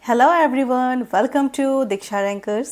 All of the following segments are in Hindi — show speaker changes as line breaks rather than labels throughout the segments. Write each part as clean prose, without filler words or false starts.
Hello everyone, welcome to Diksha rankers.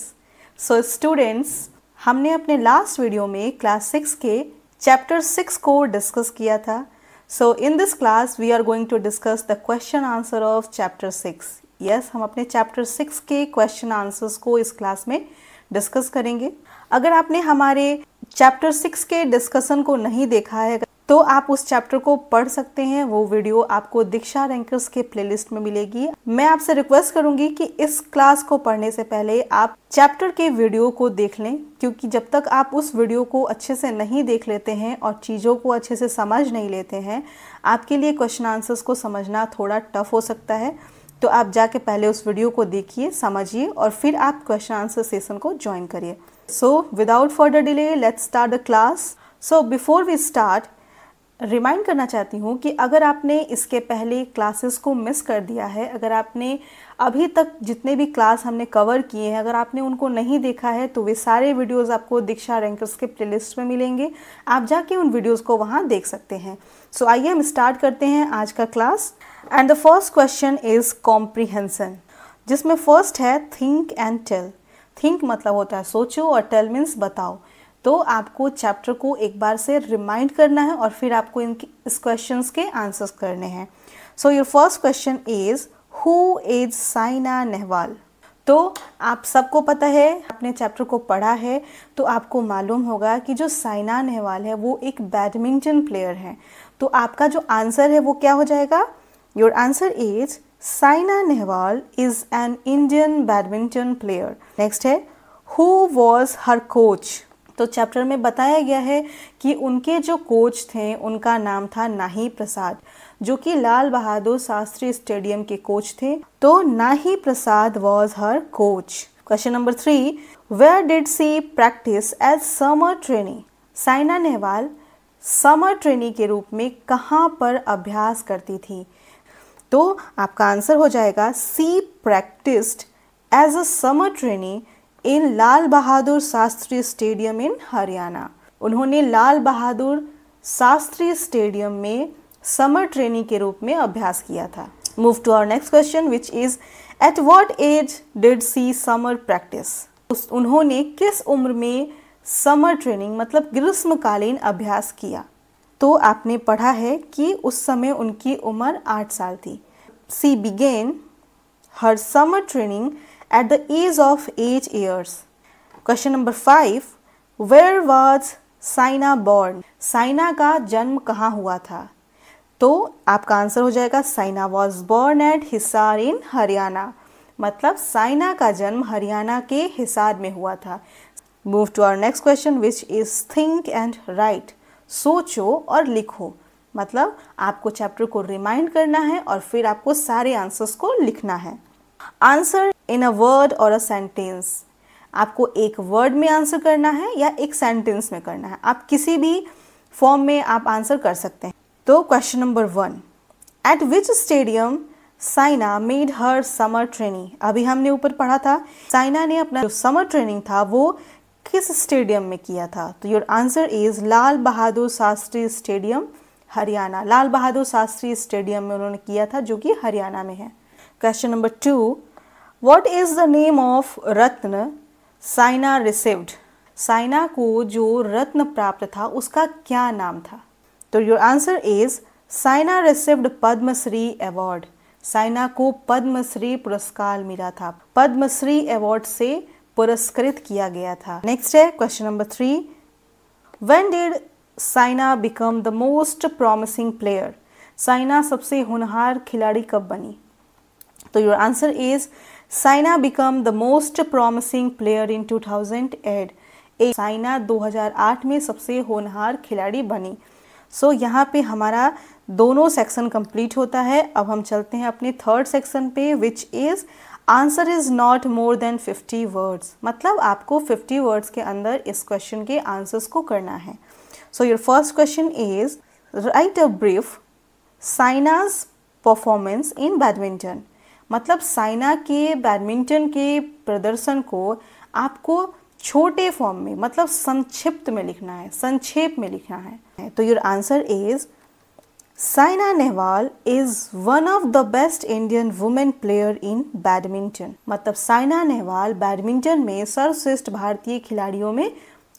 So students, हमने अपने लास्ट वीडियो में क्लास 6 के चैप्टर 6 को डिस्कस किया था। So in this class we are going to discuss the question answer of chapter 6। Yes, हम अपने चैप्टर 6 के क्वेश्चन आंसर्स को इस क्लास में डिस्कस करेंगे। अगर आपने हमारे चैप्टर 6 के डिस्कशन को नहीं देखा है तो आप उस चैप्टर को पढ़ सकते हैं। वो वीडियो आपको दीक्षा रैंकर्स के प्लेलिस्ट में मिलेगी। मैं आपसे रिक्वेस्ट करूंगी कि इस क्लास को पढ़ने से पहले आप चैप्टर के वीडियो को देख लें, क्योंकि जब तक आप उस वीडियो को अच्छे से नहीं देख लेते हैं और चीज़ों को अच्छे से समझ नहीं लेते हैं, आपके लिए क्वेश्चन आंसर्स को समझना थोड़ा टफ हो सकता है। तो आप जाके पहले उस वीडियो को देखिए, समझिए और फिर आप क्वेश्चन आंसर सेशन को ज्वाइन करिए। So without further delay let's start the class. So before we start, remind करना चाहती हूँ कि अगर आपने इसके पहले क्लासेस को मिस कर दिया है, अगर आपने अभी तक जितने भी क्लास हमने कवर किए हैं अगर आपने उनको नहीं देखा है तो वे सारे वीडियोस आपको दीक्षा रैंकर्स के प्लेलिस्ट में मिलेंगे। आप जाके उन वीडियोस को वहाँ देख सकते हैं। सो आइए हम स्टार्ट करते हैं आज का class. And the first question is comprehension, जिसमें फर्स्ट है थिंक एंड टेल। थिंक मतलब होता है सोचो और टेल मीन्स बताओ। तो आपको चैप्टर को एक बार से रिमाइंड करना है और फिर आपको इस क्वेश्चंस के आंसर्स करने हैं। सो your first question is who is Saina Nehwal. तो आप सबको पता है, आपने चैप्टर को पढ़ा है तो आपको मालूम होगा कि जो साइना नेहवाल है वो एक बैडमिंटन प्लेयर है। तो आपका जो आंसर है वो क्या हो जाएगा? Your answer is Saina Nehwal is an Indian badminton player. Next है हु वॉज हर कोच। तो चैप्टर में बताया गया है कि उनके जो कोच थे उनका नाम था नाही प्रसाद, जो कि लाल बहादुर शास्त्री स्टेडियम के कोच थे। तो Nani Prasad was her coach. Question number 3, where did she practice as summer training. Saina Nehwal summer training के रूप में कहाँ पर अभ्यास करती थी? तो आपका आंसर हो जाएगा she practised as a summer training in Lal Bahadur Shastri stadium in Haryana. उन्होंने लाल बहादुर शास्त्री स्टेडियम में समर ट्रेनिंग के रूप में अभ्यास किया था। Move to our next question which is at what age did she summer practice. उन्होंने किस उम्र में समर ट्रेनिंग मतलब ग्रीष्मकालीन अभ्यास किया? तो आपने पढ़ा है कि उस समय उनकी उम्र 8 साल थी। She began her summer training at the age of 8 years. Question number 5, where was Saina born? Saina का जन्म कहाँ हुआ था? तो आपका आंसर हो जाएगा Saina was born at Hisar in Haryana. मतलब साइना का जन्म हरियाणा के हिसार में हुआ था। Move to our next question which is think and write. सोचो और लिखो। मतलब आपको चैप्टर को रिमाइंड करना है और फिर आपको सारे आंसर्स को लिखना है। आंसर इन अ वर्ड और अ सेंटेंस। आपको एक वर्ड में आंसर करना है या एक सेंटेंस में करना है। आप किसी भी फॉर्म में आप आंसर कर सकते हैं। तो क्वेश्चन नंबर 1, एट विच stadium Saina made her summer training. अभी हमने ऊपर पढ़ा था साइना ने अपना जो समर ट्रेनिंग था वो किस स्टेडियम में किया था? तो your answer is Lal Bahadur Shastri stadium Haryana. Lal Bahadur Shastri stadium में उन्होंने किया था, जो कि हरियाणा में है। Question number 2, what is the name of Ratna Saina received. Saina को जो रत्न प्राप्त था उसका क्या नाम था? तो your answer is Saina received Padma Shri award. Saina को पद्मश्री पुरस्कार मिला था। पद्मश्री अवार्ड से पुरस्कृत किया गया था। नेक्स्ट है question number 3, when did Saina become the most promising player. Saina सबसे होनहार खिलाड़ी कब बनी? तो your answer is Saina become the most promising player in 2008। Saina 2008 में सबसे होनहार खिलाड़ी बनी। सो यहाँ पे हमारा दोनों सेक्शन कंप्लीट होता है। अब हम चलते हैं अपने थर्ड सेक्शन पे which is answer is not more than 50 words. मतलब आपको 50 वर्ड्स के अंदर इस क्वेश्चन के आंसर्स को करना है। So your first question is write a brief Saina's performance in badminton. मतलब साइना के बैडमिंटन के प्रदर्शन को आपको छोटे फॉर्म में मतलब संक्षिप्त में लिखना है, संक्षेप में लिखना है। तो your answer is Saina Nehwal is one of the best Indian women player in badminton. मतलब साइना नेहवाल बैडमिंटन में सर्वश्रेष्ठ भारतीय खिलाड़ियों में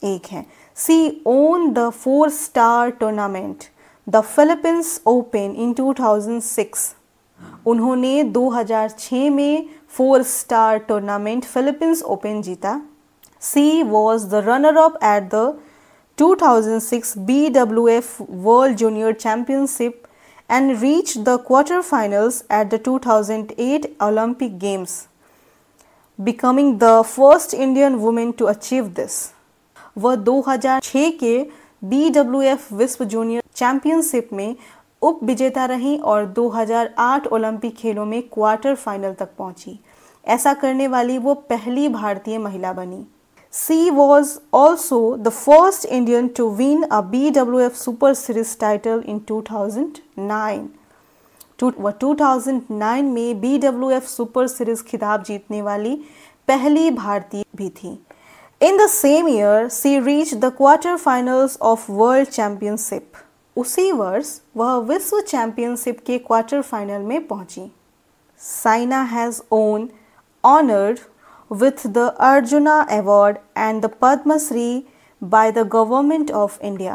एक हैं। She won the 4-star tournament the Philippines Open in 2006। उन्होंने 2006 में 4-star टूर्नामेंट फिलीपींस ओपन जीता। She was the runner up at the 2006 BWF World Junior Championship and reached the quarterfinals at the 2008 Olympic Games, becoming the first Indian woman to achieve this. वह 2006 के BWF विश्व जूनियर चैंपियनशिप में उप विजेता रहीं और 2008 ओलंपिक खेलों में क्वार्टर फाइनल तक पहुंची। ऐसा करने वाली वो पहली भारतीय महिला बनी। She was also the first Indian to win a BWF Super Series title in 2009. 2009 में BWF Super Series खिताब जीतने वाली पहली भारतीय भी थी। In the same year, she reached the quarterfinals of World Championship. उसी वर्ष वह विश्व चैंपियनशिप के क्वार्टर फाइनल में पहुंची। Saina has won honored with the Arjuna Award and the Padma Shri by the Government of India.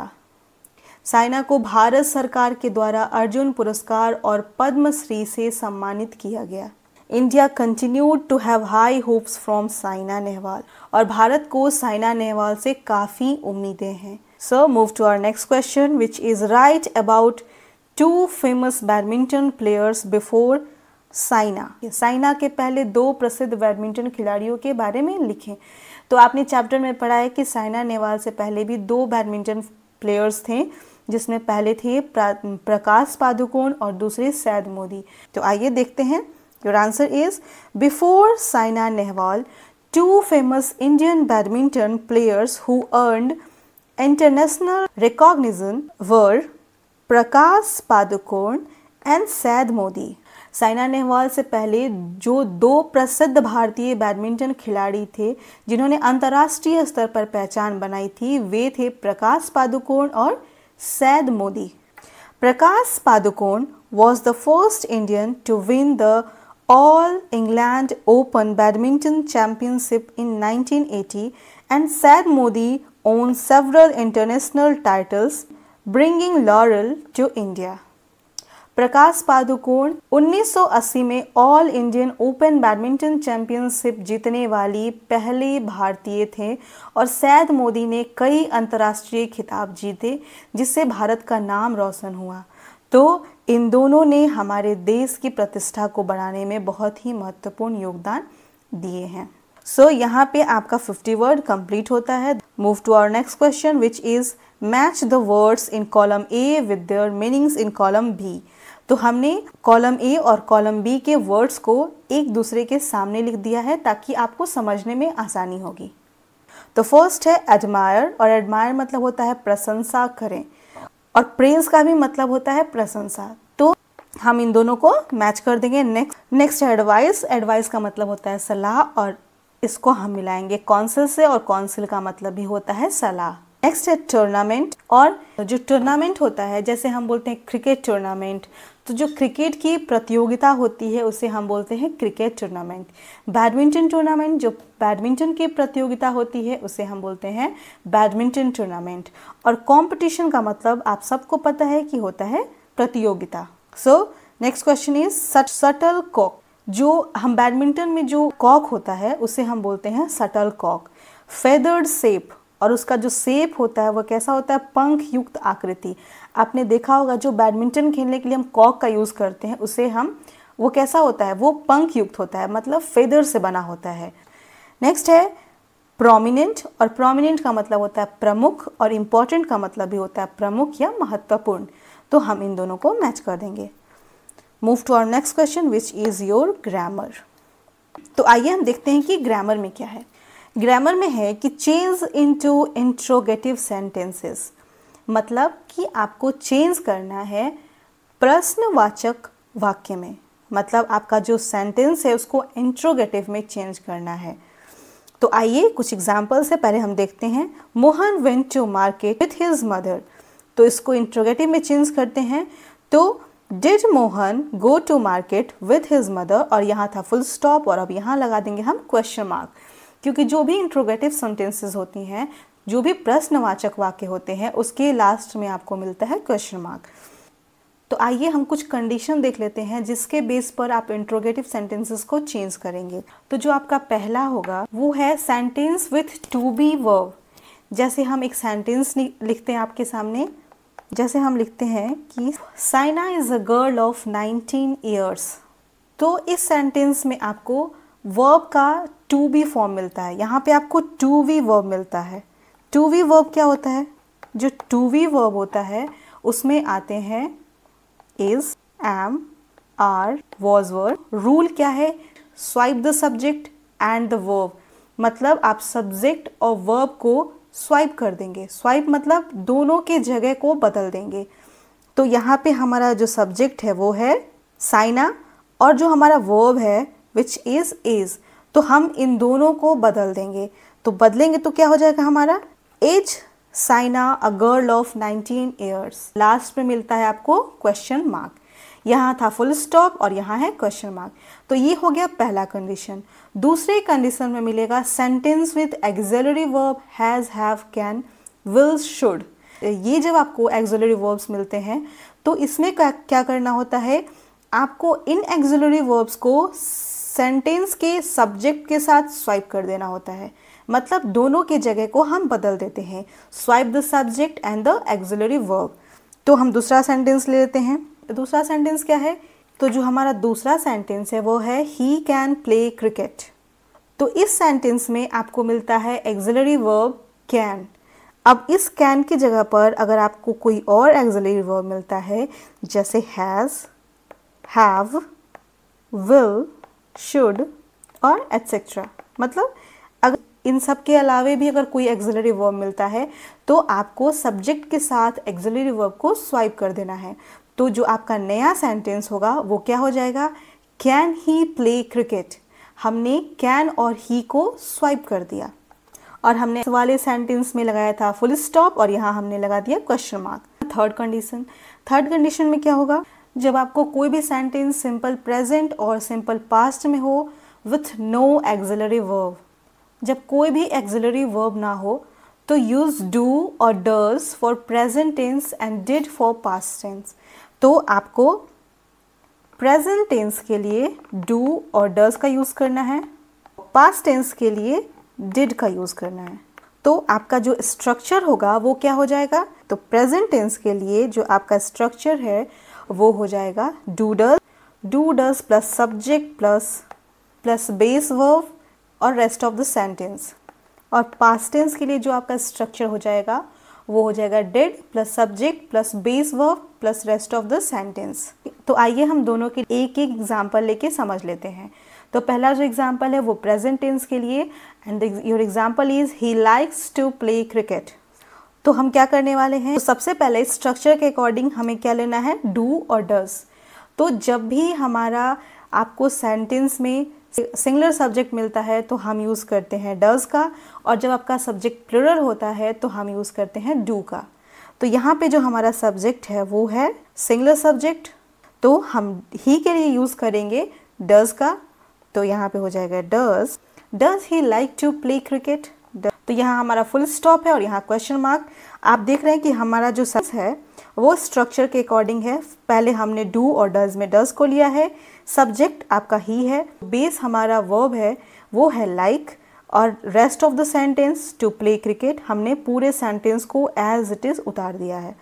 Saina को भारत सरकार के द्वारा अर्जुन पुरस्कार और पद्मश्री से सम्मानित किया गया। India continued to have high hopes from Saina Nehwal और भारत को साइना नेहवाल से काफ़ी उम्मीदें हैं। So move to our next question, which is write about two famous badminton players before Saina के पहले दो प्रसिद्ध बैडमिंटन खिलाड़ियों के बारे में लिखें। तो आपने चैप्टर में पढ़ा है कि साइना नेहवाल से पहले भी दो बैडमिंटन प्लेयर्स थे, जिसमें पहले थे प्रकाश पादुकोण और दूसरे सैद मोदी। तो आइए देखते हैं। Your answer is before Saina Nehwal two famous Indian badminton players who earned international recognition were Prakash Padukone and Syed Modi. Saina Nehwal से पहले जो दो प्रसिद्ध भारतीय बैडमिंटन खिलाड़ी थे जिन्होंने अंतर्राष्ट्रीय स्तर पर पहचान बनाई थी, वे थे प्रकाश पादुकोण और Syed Modi. Prakash Padukone was the first Indian to win the All England Open Badminton Championship in 1980 and Said Modi owned several international titles, bringing laurel to India. Prakash Padukone 1980 में all Indian open badminton championship जीतने वाली पहले भारतीय थे और सैद मोदी ने कई अंतर्राष्ट्रीय खिताब जीते, जिससे भारत का नाम रोशन हुआ। तो इन दोनों ने हमारे देश की प्रतिष्ठा को बढ़ाने में बहुत ही महत्वपूर्ण योगदान दिए हैं। सो यहाँ पे आपका 50 वर्ड कंप्लीट होता है। Move to our next question which is match the words in column A with their meanings in column B. तो हमने कॉलम ए और कॉलम बी के वर्ड्स को एक दूसरे के सामने लिख दिया है ताकि आपको समझने में आसानी होगी। तो फर्स्ट है एडमायर, और एडमायर मतलब होता है प्रशंसा करें, और प्रेज का भी मतलब होता है प्रशंसा। तो हम इन दोनों को मैच कर देंगे। नेक्स्ट है एडवाइस। एडवाइस का मतलब होता है सलाह, और इसको हम मिलाएंगे काउंसिल से, और काउंसिल का मतलब भी होता है सलाह। नेक्स्ट है टूर्नामेंट, और जो टूर्नामेंट होता है, जैसे हम बोलते हैं क्रिकेट टूर्नामेंट, तो जो क्रिकेट की प्रतियोगिता होती है उसे हम बोलते हैं क्रिकेट टूर्नामेंट। बैडमिंटन टूर्नामेंट, जो बैडमिंटन की प्रतियोगिता होती है उसे हम बोलते हैं बैडमिंटन टूर्नामेंट। और कंपटीशन का मतलब आप सबको पता है कि होता है प्रतियोगिता। So next question is shuttlecock. जो हम बैडमिंटन में जो कॉक होता है उसे हम बोलते हैं शटल कॉक। फेदर्ड शेप, और उसका जो शेप होता है वह कैसा होता है, पंख युक्त आकृति। आपने देखा होगा जो बैडमिंटन खेलने के लिए हम कॉक का यूज़ करते हैं उसे वो कैसा होता है, वो पंख युक्त होता है, मतलब फेदर से बना होता है। नेक्स्ट है प्रोमिनेंट, और प्रोमिनेंट का मतलब होता है प्रमुख, और इम्पॉर्टेंट का मतलब भी होता है प्रमुख या महत्वपूर्ण। तो हम इन दोनों को मैच कर देंगे। Move to our next question which is your grammar. तो आइए हम देखते हैं कि ग्रामर में क्या है। ग्रामर में है कि चेंज इनटू इंट्रोगेटिव सेंटेंसेस, मतलब कि आपको चेंज करना है प्रश्नवाचक वाक्य में, मतलब आपका जो सेंटेंस है उसको इंट्रोगेटिव में चेंज करना है। तो आइए कुछ एग्जाम्पल से पहले हम देखते हैं। Mohan went to market with his mother, तो इसको इंट्रोगेटिव में चेंज करते हैं तो did Mohan go to market with his mother, और यहाँ था फुल स्टॉप और अब यहाँ लगा देंगे हम क्वेश्चन मार्क, क्योंकि जो भी इंट्रोगेटिव सेंटेंसेस होती हैं, जो भी प्रश्नवाचक वाक्य होते हैं, उसके लास्ट में आपको मिलता है क्वेश्चन मार्क। तो आइए हम कुछ कंडीशन देख लेते हैं जिसके बेस पर आप इंट्रोगेटिव सेंटेंसेस को चेंज करेंगे। तो जो आपका पहला होगा वो है sentence with to be verb. जैसे हम एक सेंटेंस लिखते हैं आपके सामने, जैसे हम लिखते हैं कि Saina is a girl of 19 years. तो इस सेंटेंस में आपको वर्ब का टू बी फॉर्म मिलता है। यहाँ पे आपको टू वी वर्ब मिलता है। टू वी वर्ब क्या होता है? जो टू वी वर्ब होता है उसमें आते हैं is, am, are, was verb. Rule क्या है? Swipe the subject and the verb, मतलब आप सब्जेक्ट और वर्ब को स्वाइप कर देंगे। स्वाइप मतलब दोनों के जगह को बदल देंगे। तो यहाँ पे हमारा जो सब्जेक्ट है वो है साइना और जो हमारा वर्ब है विच इज, तो हम इन दोनों को बदल देंगे। तो बदलेंगे तो क्या हो जाएगा हमारा? As Saina a girl of 19 years. Last में मिलता है आपको क्वेश्चन मार्क। यहाँ था फुल स्टॉप और यहाँ है क्वेश्चन मार्क। तो ये हो गया पहला कंडीशन। दूसरे कंडीशन में मिलेगा sentence with axillary verb has, have, can, will, should. ये जब आपको एक्सिलरी वर्ब्स मिलते हैं तो इसमें क्या करना होता है? आपको इन एक्सिलरी वर्ब्स को सेंटेंस के सब्जेक्ट के साथ स्वाइप कर देना होता है, मतलब दोनों के जगह को हम बदल देते हैं। Swipe the subject and the axillary verb. तो हम दूसरा सेंटेंस ले लेते हैं। दूसरा सेंटेंस क्या है? तो जो हमारा दूसरा सेंटेंस है वो है ही कैन प्ले क्रिकेट। तो इस सेंटेंस में आपको मिलता है एक्सिलरी वर्ब कैन। अब इस कैन की जगह पर अगर आपको कोई और एक्सिलरी वर्ब मिलता है जैसे हैज़, हैव, विल, शुड और एटसेट्रा, मतलब अगर इन सब के अलावे भी अगर कोई एक्सिलरी वर्ब मिलता है तो आपको सब्जेक्ट के साथ एक्सिलरी वर्ब को स्वाइप कर देना है। तो जो आपका नया सेंटेंस होगा वो क्या हो जाएगा? Can he play cricket. हमने कैन और ही को स्वाइप कर दिया और हमने इस वाले सेंटेंस में लगाया था फुल स्टॉप और यहाँ हमने लगा दिया क्वेश्चन मार्क। थर्ड कंडीशन में क्या होगा? जब आपको कोई भी सेंटेंस सिंपल प्रेजेंट और सिंपल पास्ट में हो विथ नो एक्सिलरी वर्ब, जब कोई भी एक्सिलरी वर्ब ना हो तो यूज डू और does for present tense and did for past tense. तो आपको प्रेजेंट टेंस के लिए डू और डज का यूज़ करना है, पास्ट टेंस के लिए डिड का यूज़ करना है। तो आपका जो स्ट्रक्चर होगा वो क्या हो जाएगा? तो प्रेजेंट टेंस के लिए जो आपका स्ट्रक्चर है वो हो जाएगा do does plus subject plus base verb और रेस्ट ऑफ द सेंटेंस। और पास्ट टेंस के लिए जो आपका स्ट्रक्चर हो जाएगा वो हो जाएगा did plus subject plus base verb plus rest of the sentence. तो आइए हम दोनों के एक एक एग्जाम्पल लेके समझ लेते हैं। तो पहला जो एग्जाम्पल है वो प्रेजेंट टेंस के लिए, and your example is he likes to play cricket. तो हम क्या करने वाले हैं? तो सबसे पहले स्ट्रक्चर के अकॉर्डिंग हमें क्या लेना है? डू और डज। तो जब भी हमारा आपको सेंटेंस में सिंगुलर सब्जेक्ट मिलता है तो हम यूज़ करते हैं डज का, और जब आपका सब्जेक्ट प्लूरल होता है तो हम यूज़ करते हैं डू का। तो यहाँ पे जो हमारा सब्जेक्ट है वो है सिंगुलर सब्जेक्ट, तो हम ही के लिए यूज़ करेंगे डज का। तो यहाँ पे हो जाएगा does he like to play cricket. तो यहाँ हमारा फुल स्टॉप है और यहाँ क्वेश्चन मार्क। आप देख रहे हैं कि हमारा जो सेंटेंस है वो स्ट्रक्चर के अकॉर्डिंग है। पहले हमने डू और डज में डज को लिया है, सब्जेक्ट आपका ही है, बेस हमारा वर्ब है वो है लाइक, और rest of the sentence to play cricket हमने पूरे सेंटेंस को एज इट इज़ उतार दिया है।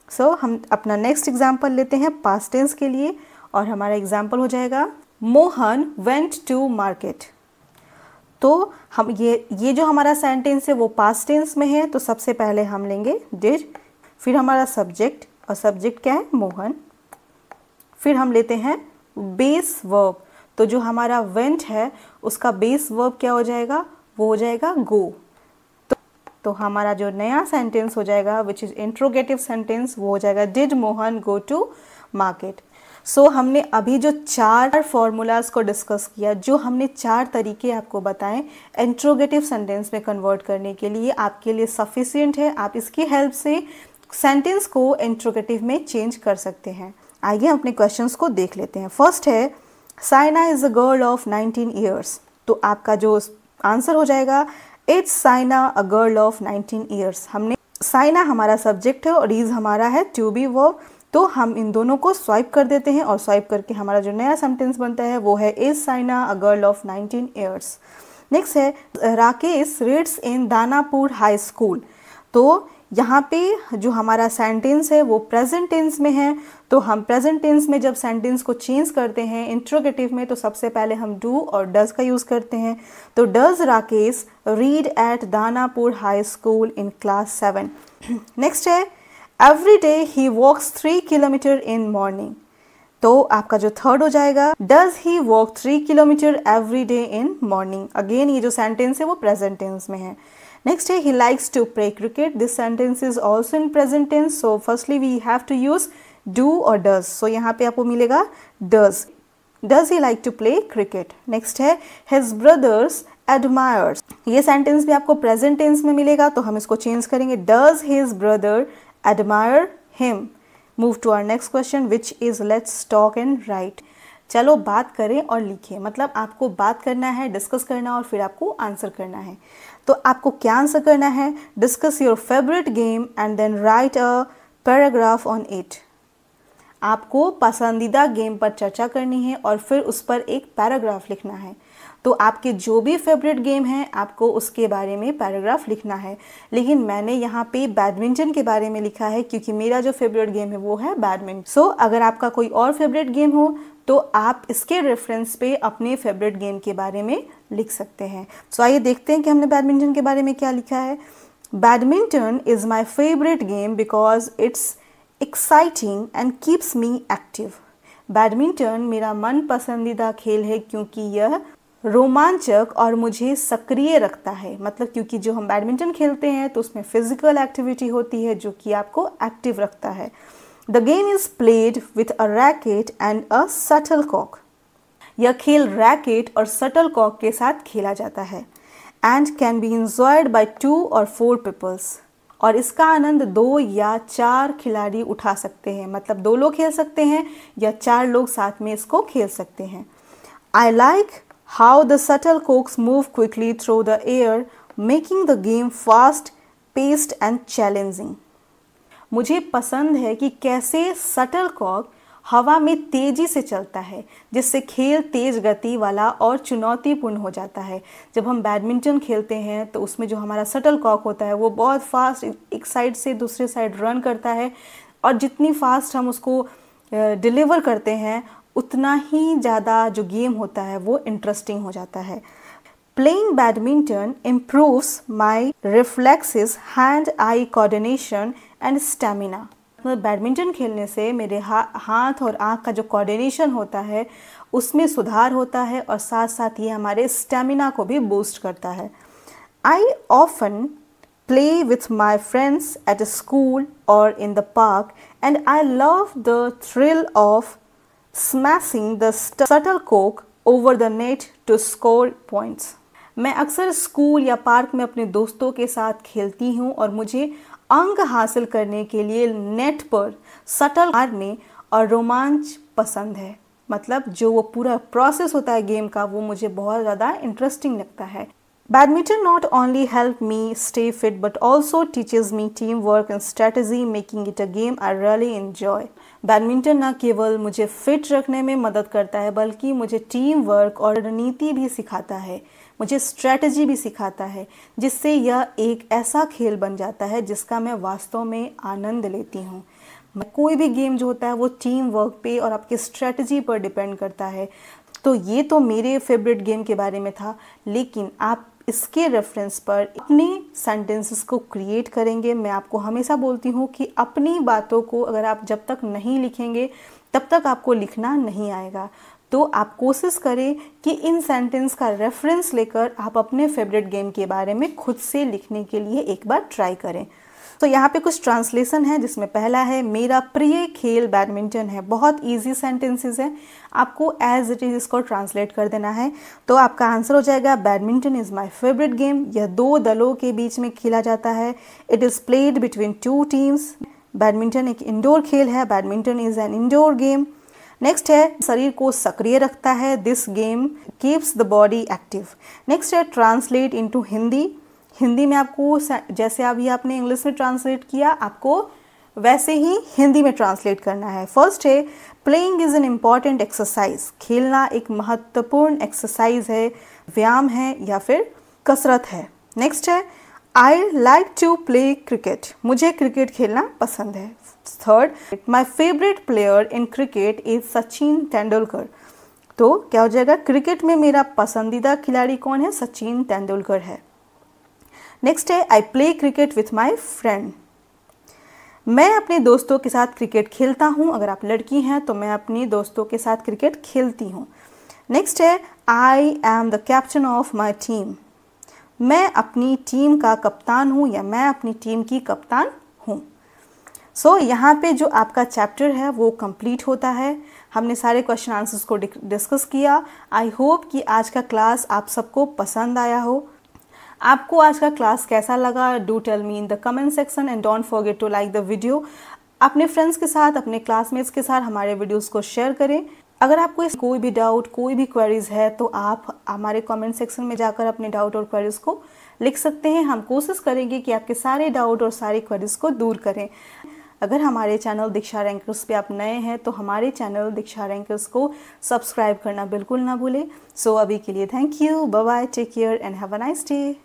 सो हम अपना नेक्स्ट एग्जाम्पल लेते हैं पास्ट टेंस के लिए, और हमारा एग्जाम्पल हो जाएगा मोहन वेंट टू मार्केट। तो हम ये जो हमारा सेंटेंस है वो पास्ट टेंस में है, तो सबसे पहले हम लेंगे डिड, फिर हमारा सब्जेक्ट, और सब्जेक्ट क्या है? मोहन। फिर हम लेते हैं बेस वर्ब। तो जो हमारा वेंट है उसका बेस वर्ब क्या हो जाएगा? वो हो जाएगा गो। तो हमारा जो नया सेंटेंस हो जाएगा विच इज़ इंट्रोगेटिव सेंटेंस वो हो जाएगा did Mohan go to market. So हमने अभी जो 4 फॉर्मूलाज को डिस्कस किया, जो हमने 4 तरीके आपको बताएं इंट्रोगेटिव सेंटेंस में कन्वर्ट करने के लिए, आपके लिए सफिशिएंट है। आप इसकी हेल्प से सेंटेंस को इंट्रोगेटिव में चेंज कर सकते हैं। आइए हम अपने क्वेश्चंस को देख लेते हैं। फर्स्ट है Saina is a girl of 19 years. तो आपका जो आंसर हो जाएगा it's Saina a girl of 19 years. हमने साइना हमारा सब्जेक्ट है और इज हमारा है टू बी वर्ब, तो हम इन दोनों को स्वाइप कर देते हैं और स्वाइप करके हमारा जो नया सेंटेंस बनता है वो है is Saina a girl of 19 years. Next है Rakesh reads in Danapur high school. तो यहाँ पे जो हमारा सेंटेंस है वो प्रेजेंट टेंस में है, तो हम प्रेजेंट टेंस में जब सेंटेंस को चेंज करते हैं इंट्रोगेटिव में तो सबसे पहले हम डू और डज का यूज़ करते हैं। तो does Rakesh read at Danapur high school in class 7। Next है every day he walks 3 kilometre in morning. तो आपका जो थर्ड हो जाएगा does he walk 3 kilometre every day in morning. Again ये जो सेंटेंस है वो प्रेजेंट टेंस में है। Next है he likes to play cricket. This sentence is also in present tense. So firstly we have to use do or does. So यहाँ पे आपको मिलेगा does. Does he like to play cricket? Next है his brothers admires. ये sentence भी आपको present tense में मिलेगा तो हम इसको change करेंगे does his brother admire him. Move to our next question which is let's talk and write. चलो बात करें और लिखें, मतलब आपको बात करना है, डिस्कस करना और फिर आपको आंसर करना है। तो आपको क्या आंसर करना है, discuss your favourite game and then write a paragraph on it. आपको पसंदीदा गेम पर चर्चा करनी है और फिर उस पर एक पैराग्राफ लिखना है। तो आपके जो भी फेवरेट गेम है आपको उसके बारे में पैराग्राफ लिखना है, लेकिन मैंने यहाँ पे बैडमिंटन के बारे में लिखा है क्योंकि मेरा जो फेवरेट गेम है वो है बैडमिंटन। सो अगर आपका कोई और फेवरेट गेम हो तो आप इसके रेफरेंस पे अपने फेवरेट गेम के बारे में लिख सकते हैं। सो आइए देखते हैं कि हमने बैडमिंटन के बारे में क्या लिखा है। Badminton is my favourite game because it's exciting and keeps me active. Badminton मेरा मन पसंदीदा खेल है क्योंकि यह रोमांचक और मुझे सक्रिय रखता है। मतलब क्योंकि जो हम बैडमिंटन खेलते हैं तो उसमें फिजिकल एक्टिविटी होती है जो कि आपको एक्टिव रखता है। The game is played with a racket and a shuttlecock. यह खेल रैकेट और शटलकॉक के साथ खेला जाता है। And can be enjoyed by 2 or 4 peoples. और इसका आनंद 2 या 4 खिलाड़ी उठा सकते हैं, मतलब 2 लोग खेल सकते हैं या 4 लोग साथ में इसको खेल सकते हैं। I like how the shuttlecocks move quickly through the air, making the game fast paced and challenging. मुझे पसंद है कि कैसे शटलकॉक हवा में तेज़ी से चलता है जिससे खेल तेज गति वाला और चुनौतीपूर्ण हो जाता है। जब हम बैडमिंटन खेलते हैं तो उसमें जो हमारा शटलकॉक होता है वो बहुत फास्ट एक साइड से दूसरे साइड रन करता है और जितनी फास्ट हम उसको डिलीवर करते हैं उतना ही ज़्यादा जो गेम होता है वो इंटरेस्टिंग हो जाता है। Playing badminton improves my reflexes, hand-eye coordination and stamina. मतलब बैडमिंटन खेलने से मेरे हाथ और आँख का जो कोऑर्डिनेशन होता है उसमें सुधार होता है और साथ साथ ये हमारे स्टेमिना को भी बूस्ट करता है। I often play with my friends at a school or in the park and I love the thrill of smashing the shuttlecock over the net to score points. मैं अक्सर स्कूल या पार्क में अपने दोस्तों के साथ खेलती हूँ और मुझे अंक हासिल करने के लिए नेट पर शटल मारने और रोमांच पसंद है। मतलब जो वो पूरा प्रोसेस होता है गेम का वो मुझे बहुत ज़्यादा इंटरेस्टिंग लगता है। Badminton not only help me stay fit but also teaches me team work and strategy making it a game I really enjoy. Badminton न केवल मुझे फिट रखने में मदद करता है बल्कि मुझे टीम वर्क और रणनीति भी सिखाता है, मुझे स्ट्रेटजी भी सिखाता है, जिससे यह एक ऐसा खेल बन जाता है जिसका मैं वास्तव में आनंद लेती हूँ। कोई भी गेम जो होता है वो टीम वर्क पे और आपकी स्ट्रेटजी पर डिपेंड करता है। तो ये तो मेरे फेवरेट गेम के बारे में था, लेकिन आप इसके रेफरेंस पर अपने सेंटेंसेस को क्रिएट करेंगे। मैं आपको हमेशा बोलती हूँ कि अपनी बातों को अगर आप जब तक नहीं लिखेंगे तब तक आपको लिखना नहीं आएगा। तो आप कोशिश करें कि इन सेंटेंस का रेफरेंस लेकर आप अपने फेवरेट गेम के बारे में खुद से लिखने के लिए एक बार ट्राई करें। तो यहाँ पे कुछ ट्रांसलेशन है जिसमें पहला है मेरा प्रिय खेल बैडमिंटन है। बहुत इजी सेंटेंसेस है, आपको एज इट इज़ इसको ट्रांसलेट कर देना है। तो आपका आंसर हो जाएगा badminton is my favourite game. यह 2 दलों के बीच में खेला जाता है। It is played between 2 teams. Badminton एक इंडोर खेल है, badminton is an indoor game. Next है शरीर को सक्रिय रखता है, this game keeps the body active. Next है ट्रांसलेट इनटू हिंदी, हिंदी में आपको जैसे अभी आपने इंग्लिश में ट्रांसलेट किया आपको वैसे ही हिंदी में ट्रांसलेट करना है। फर्स्ट है playing is an important exercise, खेलना एक महत्वपूर्ण एक्सरसाइज है, व्यायाम है या फिर कसरत है। नेक्स्ट है I like to play cricket, मुझे क्रिकेट खेलना पसंद है। Third, my favourite player in cricket is Sachin Tendulkar, तो क्या हो जाएगा, क्रिकेट में मेरा पसंदीदा खिलाड़ी कौन है, सचिन तेंदुलकर है। नेक्स्ट है I play cricket with my friend, मैं अपने दोस्तों के साथ क्रिकेट खेलता हूँ, अगर आप लड़की हैं तो मैं अपनी दोस्तों के साथ क्रिकेट खेलती हूँ। नेक्स्ट है I am the captain of my team, मैं अपनी टीम का कप्तान हूँ या मैं अपनी टीम की कप्तान हूँ। सो यहाँ पे जो आपका चैप्टर है वो कंप्लीट होता है। हमने सारे क्वेश्चन आंसर्स को डिस्कस किया। आई होप कि आज का क्लास आप सबको पसंद आया हो। आपको आज का क्लास कैसा लगा, do tell me in the comment section and don't forget to like the video. अपने फ्रेंड्स के साथ, अपने क्लासमेट्स के साथ हमारे वीडियोस को शेयर करें। अगर आपको कोई भी डाउट, कोई भी क्वेरीज है तो आप हमारे कमेंट सेक्शन में जाकर अपने डाउट और क्वेरीज को लिख सकते हैं। हम कोशिश करेंगे कि आपके सारे डाउट और सारी क्वेरीज को दूर करें। अगर हमारे चैनल दीक्षा रैंकर्स पे आप नए हैं तो हमारे चैनल दीक्षा रैंकर्स को सब्सक्राइब करना बिल्कुल ना भूलें। सो अभी के लिए thank you, bye bye, take care and have a nice day.